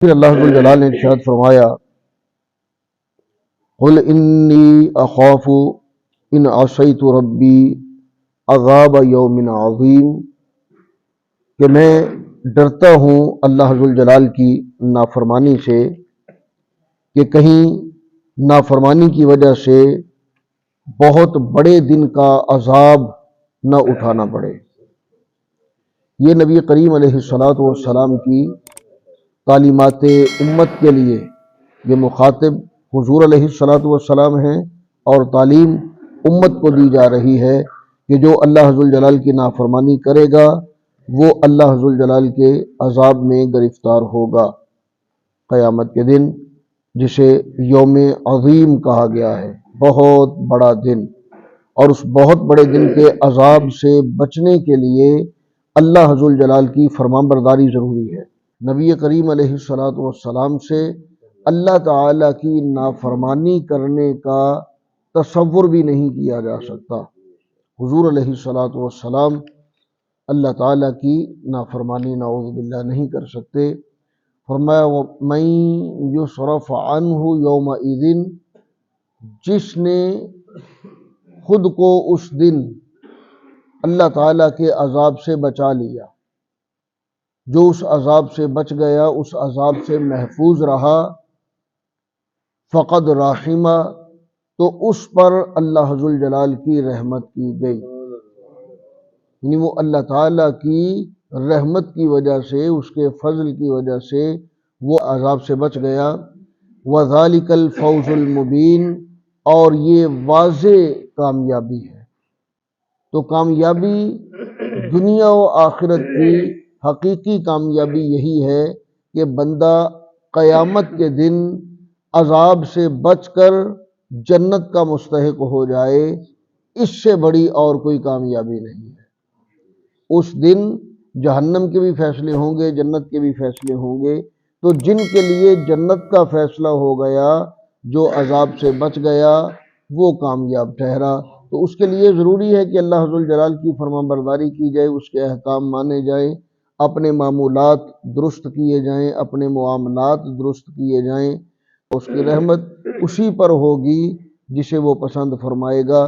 پھر اللہ رب الجلال نے ارشاد فرمایا قل انی اخاف ان عصیت ربی عذاب یوم عظیم، کہ میں ڈرتا ہوں اللہ رب الجلال کی نافرمانی سے کہ کہیں نافرمانی کی وجہ سے بہت بڑے دن کا عذاب نہ اٹھانا پڑے۔ یہ نبی کریم علیہ الصلوۃ والسلام کی تعلیمات امت کے لیے، یہ مخاطب حضور علیہ الصلوۃ والسلام ہیں اور تعلیم امت کو دی جا رہی ہے کہ جو اللہ عز الجلال کی نافرمانی کرے گا وہ اللہ عز الجلال کے عذاب میں گرفتار ہوگا قیامت کے دن، جسے یوم عظیم کہا گیا ہے، بہت بڑا دن۔ اور اس بہت بڑے دن کے عذاب سے بچنے کے لیے اللہ عز الجلال کی فرمانبرداری ضروری ہے۔ نبی کریم علیہ الصلوۃ والسلام سے اللہ تعالیٰ کی نافرمانی کرنے کا تصور بھی نہیں کیا جا سکتا۔ حضور علیہ الصلوۃ والسلام اللہ تعالیٰ کی نافرمانی نعوذ باللہ نہیں کر سکتے۔ فرمایا وَمَن يُصْرَفْ عَنْهُ يَوْمَئِذٍ، جس نے خود کو اس دن اللہ تعالیٰ کے عذاب سے بچا لیا، جو اس عذاب سے بچ گیا، اس عذاب سے محفوظ رہا، فقد رحمہ، تو اس پر اللہ عز الجلال کی رحمت کی گئی، یعنی وہ اللہ تعالیٰ کی رحمت کی وجہ سے، اس کے فضل کی وجہ سے وہ عذاب سے بچ گیا۔ وَذَلِكَ الْفَوْزُ الْمُبِينُ، اور یہ واضح کامیابی ہے۔ تو کامیابی دنیا و آخرت کی حقیقی کامیابی یہی ہے کہ بندہ قیامت کے دن عذاب سے بچ کر جنت کا مستحق ہو جائے، اس سے بڑی اور کوئی کامیابی نہیں ہے۔ اس دن جہنم کے بھی فیصلے ہوں گے، جنت کے بھی فیصلے ہوں گے، تو جن کے لیے جنت کا فیصلہ ہو گیا، جو عذاب سے بچ گیا، وہ کامیاب ٹھہرا۔ تو اس کے لیے ضروری ہے کہ اللہ عز الجلال کی فرمانبرداری کی جائے، اس کے احکام مانے جائیں، اپنے معمولات درست کیے جائیں، اپنے معاملات درست کیے جائیں۔ اس کی رحمت اسی پر ہوگی جسے وہ پسند فرمائے گا۔